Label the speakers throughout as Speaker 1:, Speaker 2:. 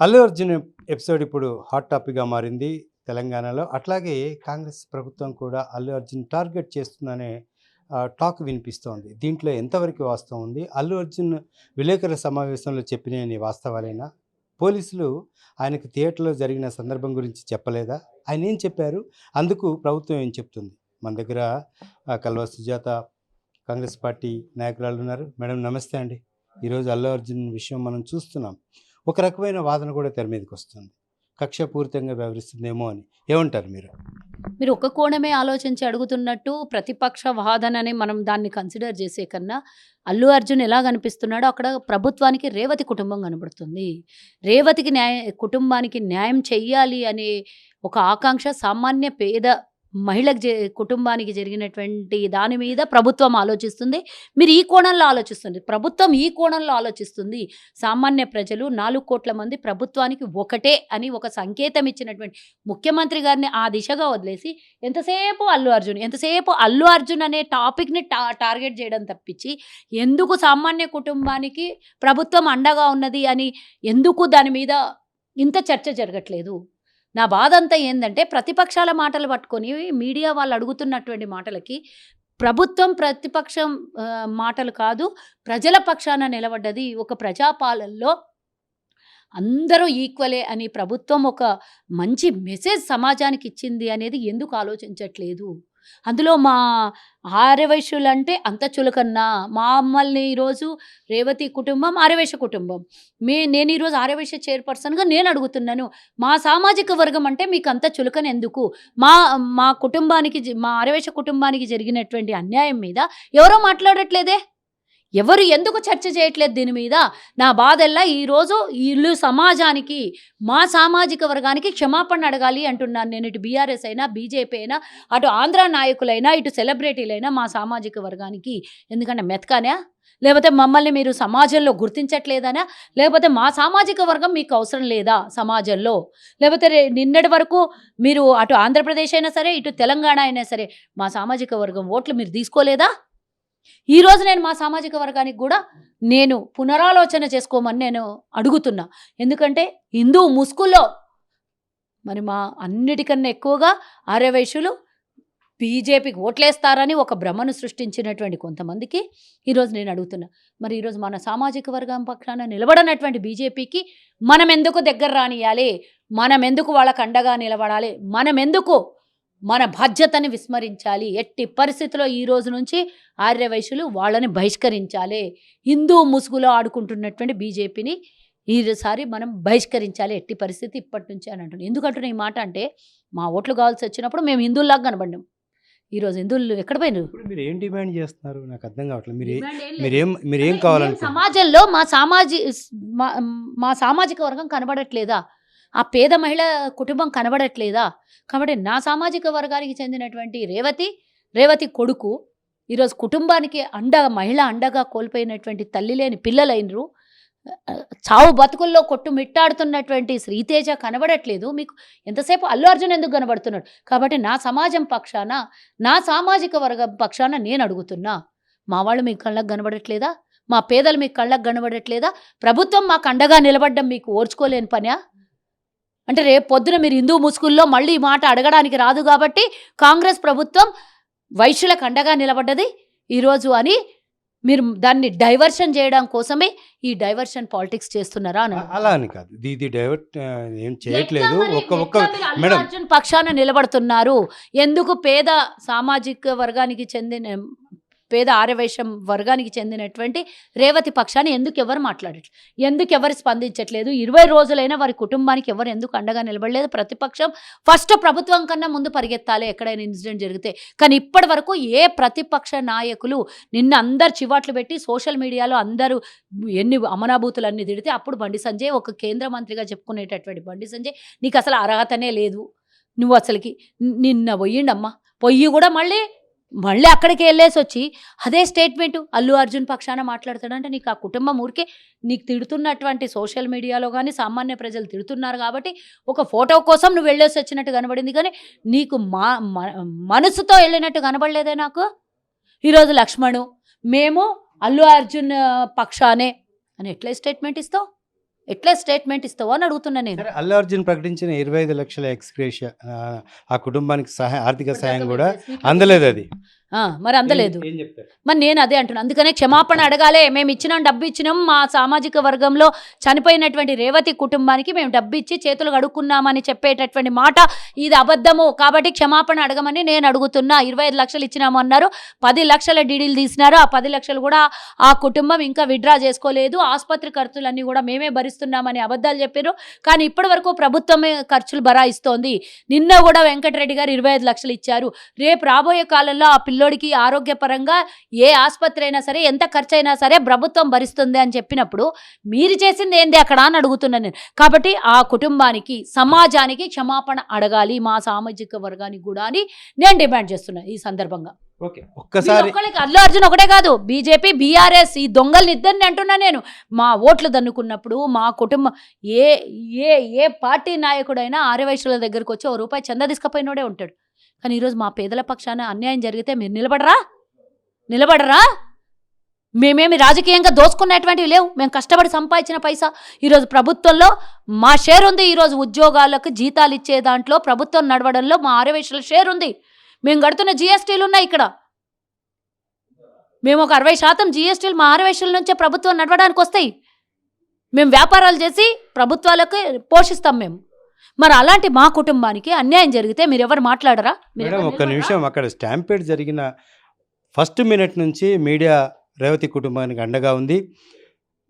Speaker 1: Allu Arjun episode ఇప్పుడు hot టాపిక్‌గా మారింది తెలంగాణలో. అట్లాగే కాంగ్రెస్ ప్రభుత్వం కూడా అల్లు అర్జున్ టార్గెట్ చేస్తుందనే టాక్ వినిపిస్తోంది. దీంట్లో ఎంతవరకు వాస్తవం ఉంది? అల్లు అర్జున్ విలేకరుల సమావేశంలో చెప్పినయన్ని వాస్తవాలేనా? పోలీసులు ఆయనకు థియేటర్‌లో జరిగిన సందర్భం గురించి చెప్పలేదా? ఆయన ఏం చెప్పారు? అందుకు ప్రభుత్వం ఏం చెప్తుంది? మన దగ్గర కల్వ సుజాత కాంగ్రెస్ పార్టీ నాయకురాలు ఉన్నారు. మేడం నమస్తే అండి. ఈరోజు అల్లు అర్జున్ విషయం మనం చూస్తున్నాం. ఒక రకమైన వాదన కూడా తెర మీదకి వస్తుంది. కక్షపూరితంగా వ్యవహరిస్తుందేమో అని. ఏమంటారు మీరు?
Speaker 2: మీరు ఒక కోణమే ఆలోచించి అడుగుతున్నట్టు ప్రతిపక్ష వాదనని మనం దాన్ని కన్సిడర్ చేసే కన్నా అల్లు అర్జున్ ఎలా కనిపిస్తున్నాడో అక్కడ ప్రభుత్వానికి రేవతి కుటుంబం కనబడుతుంది. రేవతికి కుటుంబానికి న్యాయం చెయ్యాలి అనే ఒక ఆకాంక్ష సామాన్య పేద మహిళకు కుటుంబానికి జరిగినటువంటి దాని మీద ప్రభుత్వం ఆలోచిస్తుంది. మీరు ఈ కోణంలో ఆలోచిస్తుంది. ప్రభుత్వం ఈ కోణంలో ఆలోచిస్తుంది. సామాన్య ప్రజలు 4 కోట్ల మంది ప్రభుత్వానికి ఒకటే అని ఒక సంకేతం ఇచ్చినటువంటి ముఖ్యమంత్రి గారిని ఆ దిశగా వదిలేసి ఎంతసేపు అల్లు అర్జున్ అనే టాపిక్‌ని టార్గెట్ చేయడం తప్పించి ఎందుకు సామాన్య కుటుంబానికి ప్రభుత్వం అండగా ఉన్నది అని ఎందుకు దాని మీద ఇంత చర్చ జరగట్లేదు? నా బాధ అంతా ఏందంటే ప్రతిపక్షాల మాటలు పట్టుకొని మీడియా వాళ్ళు అడుగుతున్నటువంటి మాటలకి ప్రభుత్వం ప్రతిపక్షం మాటలు కాదు, ప్రజల పక్షాన నిలబడ్డది. ఒక ప్రజాపాలనలో అందరూ ఈక్వలే అని ప్రభుత్వం ఒక మంచి మెసేజ్ సమాజానికి ఇచ్చింది అనేది ఎందుకు ఆలోచించట్లేదు? అందులో మా ఆర్యవైశ్యులంటే అంత చులకన్నా, మమ్మల్ని ఈరోజు రేవతి కుటుంబం ఆర్యవైశ్య కుటుంబం. నేను ఈరోజు ఆర్యవైశ్య చైర్పర్సన్‌గా నేను అడుగుతున్నాను. మా సామాజిక వర్గం అంటే మీకు అంత చులకన ఎందుకు? మా మా కుటుంబానికి మా ఆర్యవైశ్య కుటుంబానికి జరిగినటువంటి అన్యాయం మీద ఎవరో మాట్లాడట్లేదే? ఎవరు ఎందుకు చర్చ చేయట్లేదు దీని మీద? నా బాధల్లా ఈరోజు ఈళ్ళు సమాజానికి, మా సామాజిక వర్గానికి క్షమాపణ అడగాలి అంటున్నాను నేను. ఇటు బీఆర్ఎస్ అయినా, బీజేపీ అయినా, అటు ఆంధ్ర నాయకులైనా, ఇటు సెలబ్రిటీలైనా మా సామాజిక వర్గానికి. ఎందుకంటే మెతకానా? లేకపోతే మమ్మల్ని మీరు సమాజంలో గుర్తించట్లేదనా? లేకపోతే మా సామాజిక వర్గం మీకు అవసరం లేదా సమాజంలో? లేకపోతే నిన్నటి వరకు మీరు అటు ఆంధ్రప్రదేశ్ అయినా సరే, ఇటు తెలంగాణ అయినా సరే మా సామాజిక వర్గం ఓట్లు మీరు తీసుకోలేదా? ఈరోజు నేను మా సామాజిక వర్గానికి కూడా నేను పునరాలోచన చేసుకోమని నేను అడుగుతున్నా. ఎందుకంటే హిందూ ముసుగులో మరి మా అన్నిటికన్నా ఎక్కువగా ఆర్యవైశ్యులు బీజేపీకి ఓట్లేస్తారని ఒక భ్రమను సృష్టించినటువంటి కొంతమందికి ఈరోజు నేను అడుగుతున్నా. మరి ఈరోజు మన సామాజిక వర్గం పక్షాన నిలబడనటువంటి బీజేపీకి మనం ఎందుకు దగ్గర రానియాలి? మనం ఎందుకు వాళ్ళకు అండగా నిలబడాలి? మనం ఎందుకు మన బాధ్యతని విస్మరించాలి? ఎట్టి పరిస్థితిలో ఈ రోజు నుంచి ఆర్యవైశ్యులు వాళ్ళని బహిష్కరించాలి. హిందూ ముసుగులో ఆడుకుంటున్నటువంటి బీజేపీని ఈసారి మనం బహిష్కరించాలి ఎట్టి పరిస్థితి ఇప్పటి నుంచి అని అంటున్నాను. ఎందుకంటున్నా ఈ మాట అంటే మా ఓట్లు కావాల్సి వచ్చినప్పుడు మేము హిందువుల్లాగా కనబడ్డాం. ఈరోజు హిందువులు ఎక్కడ పోయినారు?
Speaker 1: మీరు ఏం డిమాండ్ చేస్తున్నారు? నాకు అర్థం కావట్లేదు. మీరేం కావాలనుకుంటున్నారు?
Speaker 2: సమాజంలో మా సామాజిక వర్గం కనబడట్లేదా? ఆ పేద మహిళ కుటుంబం కనబడట్లేదా? కాబట్టి నా సామాజిక వర్గానికి చెందినటువంటి రేవతి కొడుకు ఈరోజు కుటుంబానికి మహిళ అండగా కోల్పోయినటువంటి తల్లి లేని పిల్లలైనరు. చావు బతుకుల్లో కొట్టుమిట్టాడుతున్నటువంటి శ్రీతేజ కనబడట్లేదు. మీకు ఎంతసేపు అల్లు అర్జున్ ఎందుకు కనబడుతున్నాడు? కాబట్టి నా సమాజం పక్షాన, నా సామాజిక వర్గం పక్షాన నేను అడుగుతున్నా. మా వాళ్ళు మీకు కళ్ళకు కనబడట్లేదా? మా పేదలు మీకు కళ్ళకు కనబడట్లేదా? ప్రభుత్వం మాకు అండగా నిలబడ్డం మీకు ఓర్చుకోలేని పనా? అంటే రేపు పొద్దున మీరు హిందూ ముసుగుల్లో మళ్ళీ ఈ మాట అడగడానికి రాదు కాబట్టి కాంగ్రెస్ ప్రభుత్వం వైశ్యులకు అండగా నిలబడ్డది ఈరోజు అని మీరు దాన్ని డైవర్షన్ చేయడం కోసమే ఈ డైవర్షన్ పాలిటిక్స్ చేస్తున్నారా అని.
Speaker 1: అలా అని కాదు, ఇది డైవర్ట్ ఏం చేయట్లేదు. మేడం
Speaker 2: అర్జున్ పక్షాన నిలబడుతున్నారు. ఎందుకు పేద సామాజిక వర్గానికి చెందిన పేద ఆర్యవైశ్యం వర్గానికి చెందినటువంటి రేవతి పక్షాన్ని ఎందుకు ఎవరు మాట్లాడట్లేదు? ఎందుకు ఎవరు స్పందించట్లేదు? 20 రోజులైనా వారి కుటుంబానికి ఎవరు ఎందుకు అండగా నిలబడలేదు? ప్రతిపక్షం ఫస్ట్ ప్రభుత్వం కన్నా ముందు పరిగెత్తాలి ఎక్కడైనా ఇన్సిడెంట్ జరిగితే. కానీ ఇప్పటి వరకు ఏ ప్రతిపక్ష నాయకులు నిన్న అందరు చివాట్లు పెట్టి సోషల్ మీడియాలో అందరూ ఎన్ని అమనాభూతులన్నీ తిడితే అప్పుడు బండి సంజయ్ ఒక కేంద్ర మంత్రిగా చెప్పుకునేటటువంటి బండి సంజయ్ నీకు అసలు అర్హతనే లేదు, నువ్వు అసలుకి నిన్న పోయిండమ్మా, పొయ్యి కూడా మళ్ళీ అక్కడికి వెళ్ళేసి వచ్చి అదే స్టేట్మెంటు అల్లు అర్జున్ పక్షాన మాట్లాడతాడంటే నీకు ఆ కుటుంబం ఊరికే నీకు తిడుతున్నటువంటి సోషల్ మీడియాలో కానీ సామాన్య ప్రజలు తిడుతున్నారు కాబట్టి ఒక ఫోటో కోసం నువ్వు వెళ్ళేసి వచ్చినట్టు కనబడింది. కానీ నీకు మనసుతో వెళ్ళినట్టు కనబడలేదే నాకు. ఈరోజు లక్ష్మణు మేము అల్లు అర్జున్ పక్షానే అని ఎట్లా స్టేట్మెంట్ ఇస్తావు? ఎట్లా స్టేట్మెంట్ ఇస్తావో అని అడుగుతున్నా నేను.
Speaker 1: సరే, అల్లు అర్జున్ ప్రకటించిన 25 లక్షల ఎక్స్‌గ్రేషియా ఆ కుటుంబానికి ఆర్థిక సహాయం కూడా అందలేదు అది.
Speaker 2: మరి అందలేదు.
Speaker 1: ఏం చెప్తారు?
Speaker 2: మరి నేను అదే అంటున్నాను. అందుకనే క్షమాపణ అడగాలే. మేము ఇచ్చినాం, డబ్బు ఇచ్చినాం. మా సామాజిక వర్గంలో చనిపోయినటువంటి రేవతి కుటుంబానికి మేము డబ్బు ఇచ్చి చేతులు కడుక్కున్నామని చెప్పేటటువంటి మాట ఇది అబద్ధము. కాబట్టి క్షమాపణ అడగమని నేను అడుగుతున్నా. 25 లక్షలు ఇచ్చినాము అన్నారు. 10 లక్షల డీడీలు తీసినారు. ఆ 10 లక్షలు కూడా ఆ కుటుంబం ఇంకా విత్డ్రా చేసుకోలేదు. ఆసుపత్రి ఖర్చులన్నీ కూడా మేమే భరిస్తున్నామని అబద్ధాలు చెప్పారు. కానీ ఇప్పటి వరకు ప్రభుత్వమే ఖర్చులు భరాయిస్తోంది. నిన్న కూడా వెంకటరెడ్డి గారు 25 లక్షలు ఇచ్చారు. రేపు రాబోయే కాలంలో ఆ పిల్లోడికి ఆరోగ్యపరంగా ఏ ఆసుపత్రి అయినా సరే, ఎంత ఖర్చు అయినా సరే ప్రభుత్వం భరిస్తుంది అని చెప్పినప్పుడు మీరు చేసింది ఏంది అక్కడ అని అడుగుతున్నాను నేను. కాబట్టి ఆ కుటుంబానికి, సమాజానికి క్షమాపణ అడగాలి మా సామాజిక వర్గానికి కూడా అని నేను డిమాండ్ చేస్తున్నాను ఈ సందర్భంగా.
Speaker 1: ఓకే, ఒక్కసారి
Speaker 2: అల్లు అర్జున్ ఒకటే కాదు, బీజేపీ, బీఆర్ఎస్ ఈ దొంగల్ని ఇద్దరిని అంటున్నా నేను. మా ఓట్లు దన్నుకున్నప్పుడు మా కుటుంబం ఏ ఏ ఏ పార్టీ నాయకుడైనా ఆర్యవైశ్యుల దగ్గరకు వచ్చి 1 రూపాయి చందా తీసుకుపోయినోడే ఉంటాడు. కానీ ఈరోజు మా పేదల పక్షాన అన్యాయం జరిగితే మీరు నిలబడరా? మేమేమి రాజకీయంగా దోచుకునేటువంటివి లేవు. మేము కష్టపడి సంపాదించిన పైసా ఈరోజు ప్రభుత్వంలో మా షేర్ ఉంది. ఈరోజు ఉద్యోగాలకు జీతాలు ఇచ్చే దాంట్లో ప్రభుత్వం నడవడంలో మా ఆర్యవైశ్యుల షేర్ ఉంది. మేము కడుతున్న జీఎస్టీలు ఉన్నాయి ఇక్కడ. మేము ఒక 60% జీఎస్టీలు మా ఆర్యవైశ్యుల నుంచే ప్రభుత్వం నడవడానికి వస్తాయి. మేము వ్యాపారాలు చేసి ప్రభుత్వాలకు పోషిస్తాం మేము. మరి అలాంటి మా కుటుంబానికి అన్యాయం జరిగితే మీరు ఎవరు మాట్లాడరా?
Speaker 1: మేడం, ఒక్క నిమిషం. అక్కడ స్టాంపేడ్ జరిగిన ఫస్ట్ మినిట్ నుంచి మీడియా రేవతి కుటుంబానికి అండగా ఉంది.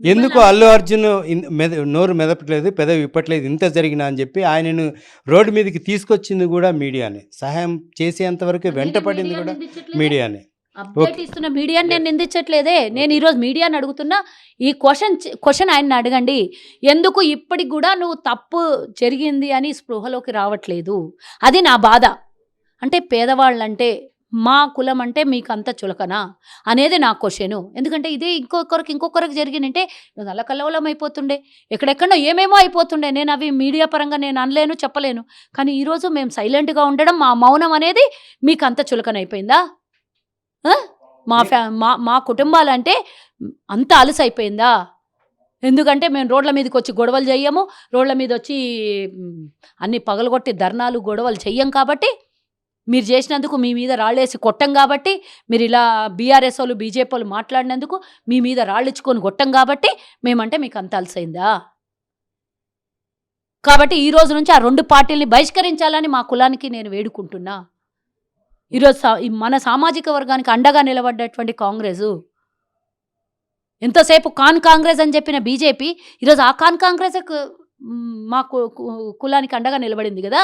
Speaker 1: ఎందుకు అల్లు అర్జున్ నోరు మెదపట్లేదు, పెదవి ఇప్పట్లేదు, ఇంత జరిగినా అని చెప్పి ఆయనను రోడ్డు మీదకి తీసుకొచ్చింది కూడా మీడియానే. సహాయం చేసేంత వరకు వెంటపడింది కూడా మీడియానే.
Speaker 2: అప్డేట్ ఇస్తున్న మీడియాని నేను నిందించట్లేదే. నేను ఈరోజు మీడియాని అడుగుతున్నా. ఈ క్వశ్చన్ ఆయన్ని అడగండి. ఎందుకు ఇప్పటికి కూడా నువ్వు తప్పు జరిగింది అని స్పృహలోకి రావట్లేదు? అది నా బాధ. అంటే పేదవాళ్ళంటే, మా కులం అంటే మీకు అంత చులకనా అనేది నా క్వశ్చను. ఎందుకంటే ఇదే ఇంకొకరికి జరిగినంటే అల్లకల్లోలం అయిపోతుండే, ఎక్కడెక్కడో ఏమేమో అయిపోతుండే. నేను అవి మీడియా పరంగా నేను అనలేను, చెప్పలేను. కానీ ఈరోజు మేము సైలెంట్గా ఉండడం, మా మౌనం అనేది మీకు అంత చులకనైపోయిందా? మా కుటుంబాలంటే అంత అలసైపోయిందా? ఎందుకంటే మేము రోడ్ల మీదకి వచ్చి గొడవలు చెయ్యము, రోడ్ల మీద వచ్చి అన్ని పగలగొట్టి ధర్నాలు గొడవలు చెయ్యం. కాబట్టి మీరు చేసినందుకు మీ మీద రాళ్ళేసి కొట్టం. కాబట్టి మీరు ఇలా బీఆర్ఎస్ వాళ్ళు, బీజేపీ వాళ్ళు మాట్లాడినందుకు మీ మీద రాళ్ళిచ్చుకొని కొట్టం. కాబట్టి మేమంటే మీకు అంత అలసైందా? కాబట్టి ఈ రోజు నుంచి ఆ 2 పార్టీల్ని బహిష్కరించాలని మా కులానికి నేను వేడుకుంటున్నా. ఈరోజు మన సామాజిక వర్గానికి అండగా నిలబడ్డటువంటి కాంగ్రెసు, ఎంతసేపు కాంగ్రెస్ అని చెప్పిన బీజేపీ ఈరోజు ఆ కాంగ్రెస్ మా కులానికి అండగా నిలబడింది కదా.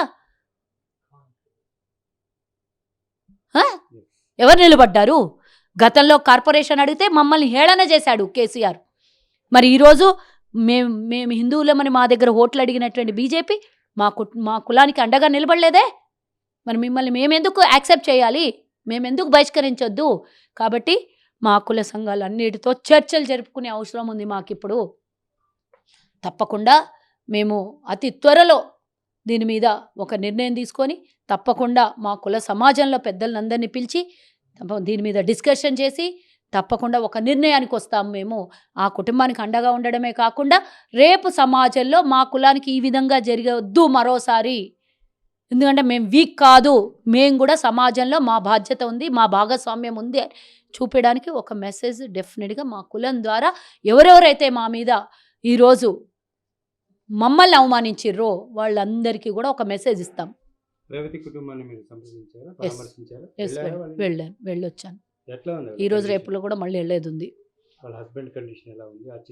Speaker 2: ఎవరు నిలబడ్డారు? గతంలో కార్పొరేషన్ అడిగితే మమ్మల్ని హేళన చేశాడు కేసీఆర్. మరి ఈరోజు మేము హిందువులమని మా దగ్గర ఓట్లు అడిగినటువంటి బీజేపీ మా కులానికి అండగా నిలబడలేదే. మరి మిమ్మల్ని మేమెందుకు యాక్సెప్ట్ చేయాలి? మేమెందుకు బహిష్కరించొద్దు? కాబట్టి మా కుల సంఘాలు అన్నిటితో చర్చలు జరుపుకునే అవసరం ఉంది మాకిప్పుడు. తప్పకుండా మేము అతి త్వరలో దీని మీద ఒక నిర్ణయం తీసుకొని తప్పకుండా మా కుల సమాజంలో పెద్దలందరినీ పిలిచి దీని మీద డిస్కషన్ చేసి తప్పకుండా ఒక నిర్ణయానికి వస్తాం. మేము ఆ కుటుంబానికి అండగా ఉండడమే కాకుండా రేపు సమాజంలో మా కులానికి ఈ విధంగా జరగవద్దు మరోసారి. ఎందుకంటే మేము వీక్ కాదు, మేము కూడా సమాజంలో మా బాధ్యత ఉంది, మా భాగస్వామ్యం ఉంది చూపించడానికి ఒక మెసేజ్ డెఫినెట్గా మా కులం ద్వారా ఎవరెవరైతే మా మీద ఈరోజు మమ్మల్ని అవమానించిర్రో వాళ్ళందరికీ కూడా ఒక మెసేజ్ ఇస్తాం. వెళ్ళొచ్చాను. ఈరోజు రేపులో కూడా మళ్ళీ వెళ్ళేది ఉంది.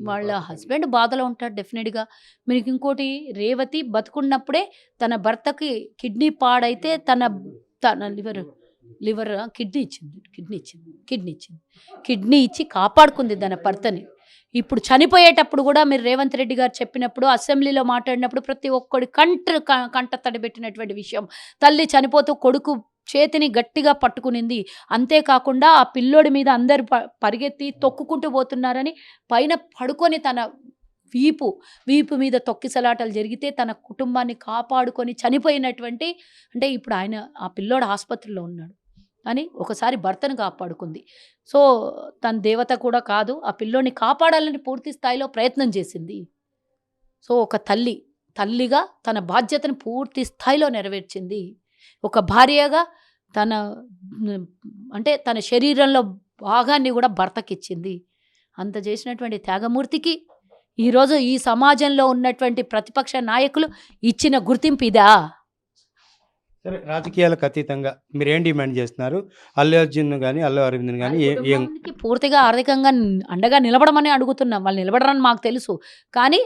Speaker 2: వాళ్ళ హస్బెండ్ బాధలో ఉంటాడు డెఫినెట్గా. మీకు ఇంకోటి, రేవతి బతుకున్నప్పుడే తన భర్తకి కిడ్నీ పాడైతే తన లివర్ కిడ్నీ ఇచ్చి కాపాడుకుంది తన భర్తని. ఇప్పుడు చనిపోయేటప్పుడు కూడా మీరు రేవంత్ రెడ్డి గారు చెప్పినప్పుడు, అసెంబ్లీలో మాట్లాడినప్పుడు ప్రతి ఒక్కడి కంట తడిపెట్టినటువంటి విషయం. తల్లి చనిపోతూ కొడుకు చేతిని గట్టిగా పట్టుకునింది. అంతేకాకుండా ఆ పిల్లోడి మీద అందరు పరిగెత్తి తొక్కుకుంటూ పోతున్నారని పైన పడుకొని తన వీపు మీద తొక్కిసలాటలు జరిగితే తన కుటుంబాన్ని కాపాడుకొని చనిపోయినటువంటి, అంటే ఇప్పుడు ఆ పిల్లోడు ఆసుపత్రిలో ఉన్నాడు అని ఒకసారి భర్తను కాపాడుకుంది. సో తన దేవత కూడా కాదు, ఆ పిల్లోడిని కాపాడాలని పూర్తి స్థాయిలో ప్రయత్నం చేసింది. సో ఒక తల్లిగా తన బాధ్యతను పూర్తి స్థాయిలో నెరవేర్చింది. ఒక భార్యగా తన అంటే తన శరీరంలో భాగాన్ని కూడా భర్తకిచ్చింది. అంత చేసినటువంటి త్యాగమూర్తికి ఈరోజు ఈ సమాజంలో ఉన్నటువంటి ప్రతిపక్ష నాయకులు ఇచ్చిన గుర్తింపు ఇదా?
Speaker 1: సరే, రాజకీయాలకు అతీతంగా మీరేం డిమాండ్ చేస్తున్నారు? అల్లు అర్జున్ కానీ అల్లు అరవింద్ కానీ ఏం
Speaker 2: కుటుంబానికి పూర్తిగా ఆర్థికంగా అండగా నిలబడమని అడుగుతున్నాం. వాళ్ళు నిలబడరని మాకు తెలుసు. కానీ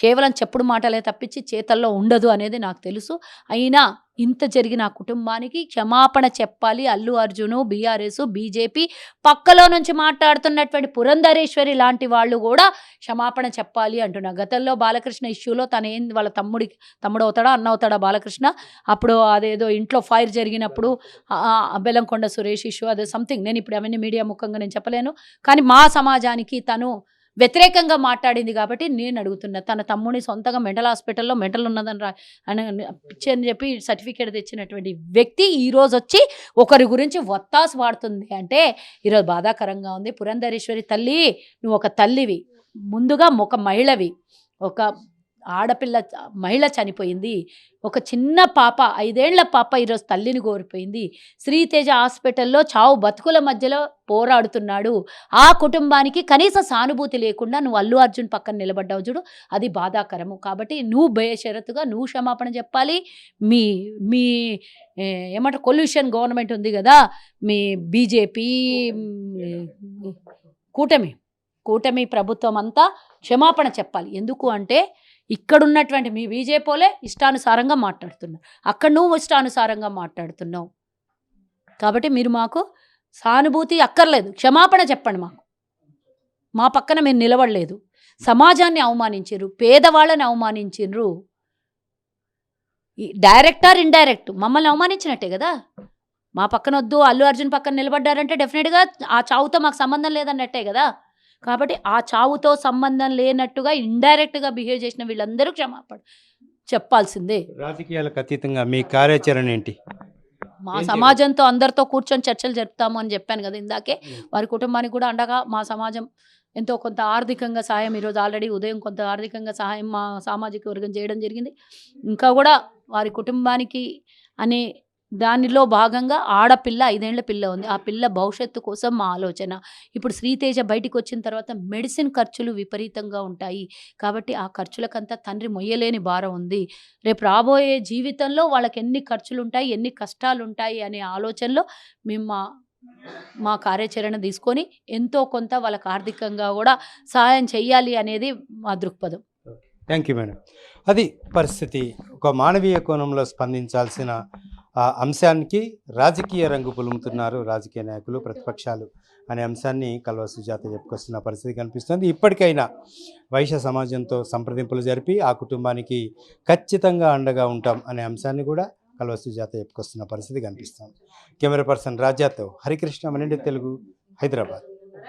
Speaker 2: కేవలం చెప్పుడు మాటలే తప్పించి చేతల్లో ఉండదు అనేది నాకు తెలుసు. అయినా ఇంత జరిగిన ఆ కుటుంబానికి క్షమాపణ చెప్పాలి. అల్లు అర్జును, బీఆర్ఎస్, బీజేపీ, పక్కలో నుంచి మాట్లాడుతున్నటువంటి పురంధరేశ్వరి లాంటి వాళ్ళు కూడా క్షమాపణ చెప్పాలి అంటున్నా. గతంలో బాలకృష్ణ ఇష్యూలో వాళ్ళ తమ్ముడు అవుతాడా, అన్న అవుతాడా బాలకృష్ణ, అప్పుడు అదేదో ఇంట్లో ఫైర్ జరిగినప్పుడు బెల్లంకొండ సురేష్ ఇష్యూ అదే సంథింగ్, నేను ఇప్పుడు అవన్నీ మీడియా ముఖంగా నేను చెప్పలేను. కానీ మా సమాజానికి తను వ్యతిరేకంగా మాట్లాడింది కాబట్టి నేను అడుగుతున్నా. తన తమ్ముని సొంతంగా మెంటల్ హాస్పిటల్లో మెంటల్ ఉన్నదని అని చెప్పి సర్టిఫికేట్ తెచ్చినటువంటి వ్యక్తి ఈరోజు వచ్చి ఒకరి గురించి వత్తాసు వాడుతుంది అంటే ఈరోజు బాధాకరంగా ఉంది. పురంధరేశ్వరి తల్లి, నువ్వు ఒక తల్లివి, ముందుగా ఒక మహిళవి. ఒక మహిళ చనిపోయింది. ఒక చిన్న పాప, 5 ఏళ్ల పాప ఈరోజు తల్లిని కోల్పోయింది. శ్రీతేజ హాస్పిటల్లో చావు బతుకుల మధ్యలో పోరాడుతున్నాడు. ఆ కుటుంబానికి కనీస సానుభూతి లేకుండా నువ్వు అల్లు అర్జున్ పక్కన నిలబడ్డావు చూడు, అది బాధాకరము. కాబట్టి నువ్వు బేషరతుగా నువ్వు క్షమాపణ చెప్పాలి. మీ మీ ఏమంటారు కొల్యూషన్ గవర్నమెంట్ ఉంది కదా, మీ బీజేపీ కూటమి ప్రభుత్వం అంతా క్షమాపణ చెప్పాలి. ఎందుకు అంటే ఇక్కడున్నటువంటి మీ బీజేపీలే ఇష్టానుసారంగా మాట్లాడుతున్నారు, అక్కడ నువ్వు ఇష్టానుసారంగా మాట్లాడుతున్నావు. కాబట్టి మీరు మాకు సానుభూతి అక్కర్లేదు, క్షమాపణ చెప్పండి. మా పక్కన మీరు నిలబడలేదు, సమాజాన్ని అవమానించారు, పేదవాళ్ళని అవమానించారు. డైరెక్ట్ ఆర్ ఇండైరెక్ట్ మమ్మల్ని అవమానించినట్టే కదా. మా పక్కన వద్దు, అల్లు అర్జున్ పక్కన నిలబడ్డారంటే డెఫినెట్గా ఆ చావుతో మాకు సంబంధం లేదన్నట్టే కదా. కాబట్టి ఆ చావుతో సంబంధం లేనట్టుగా ఇండైరెక్ట్గా బిహేవ్ చేసిన వీళ్ళందరూ క్షమాపణ చెప్పాల్సిందే.
Speaker 1: రాజకీయాలకు అతీతంగా మీ కార్యాచరణ ఏంటి?
Speaker 2: మా సమాజంతో అందరితో కూర్చొని చర్చలు జరుపుతాము అని చెప్పాను కదా ఇందాకే. వారి కుటుంబానికి కూడా అండగా మా సమాజం ఎంతో కొంత ఆర్థికంగా సహాయం, ఈరోజు ఆల్రెడీ ఉదయం కొంత ఆర్థికంగా సహాయం మా సామాజిక వర్గం చేయడం జరిగింది. ఇంకా కూడా వారి కుటుంబానికి అనే దానిలో భాగంగా ఆడపిల్ల 5 ఏళ్ల పిల్ల ఉంది. ఆ పిల్ల భవిష్యత్తు కోసం మా ఆలోచన. ఇప్పుడు శ్రీతేజ బయటికి వచ్చిన తర్వాత మెడిసిన్ ఖర్చులు విపరీతంగా ఉంటాయి. కాబట్టి ఆ ఖర్చులకంతా తండ్రి మొయ్యలేని భారం ఉంది. రేపు రాబోయే జీవితంలో వాళ్ళకి ఎన్ని ఖర్చులు ఉంటాయి, ఎన్ని కష్టాలు ఉంటాయి అనే ఆలోచనలో మేము మా కార్యాచరణ తీసుకొని ఎంతో కొంత వాళ్ళకి ఆర్థికంగా కూడా సహాయం చేయాలి అనేది మా దృక్పథం.
Speaker 1: Thank you madam. అది పరిస్థితి. ఒక మానవీయ కోణంలో స్పందించాల్సిన అంశానికి రాజకీయ రంగు పులుముతున్నారు రాజకీయ నాయకులు, ప్రతిపక్షాలు అనే అంశాన్ని కల్వ సుజాత చెప్పుకొస్తున్న పరిస్థితి కనిపిస్తుంది. ఇప్పటికైనా వైశ్య సమాజంతో సంప్రదింపులు జరిపి ఆ కుటుంబానికి ఖచ్చితంగా అండగా ఉంటాం అనే అంశాన్ని కూడా కల్వ సుజాత చెప్పుకొస్తున్న పరిస్థితి కనిపిస్తుంది. కెమెరా పర్సన్ రాజాతో హరికృష్ణ, మన ఇండియా తెలుగు, హైదరాబాద్.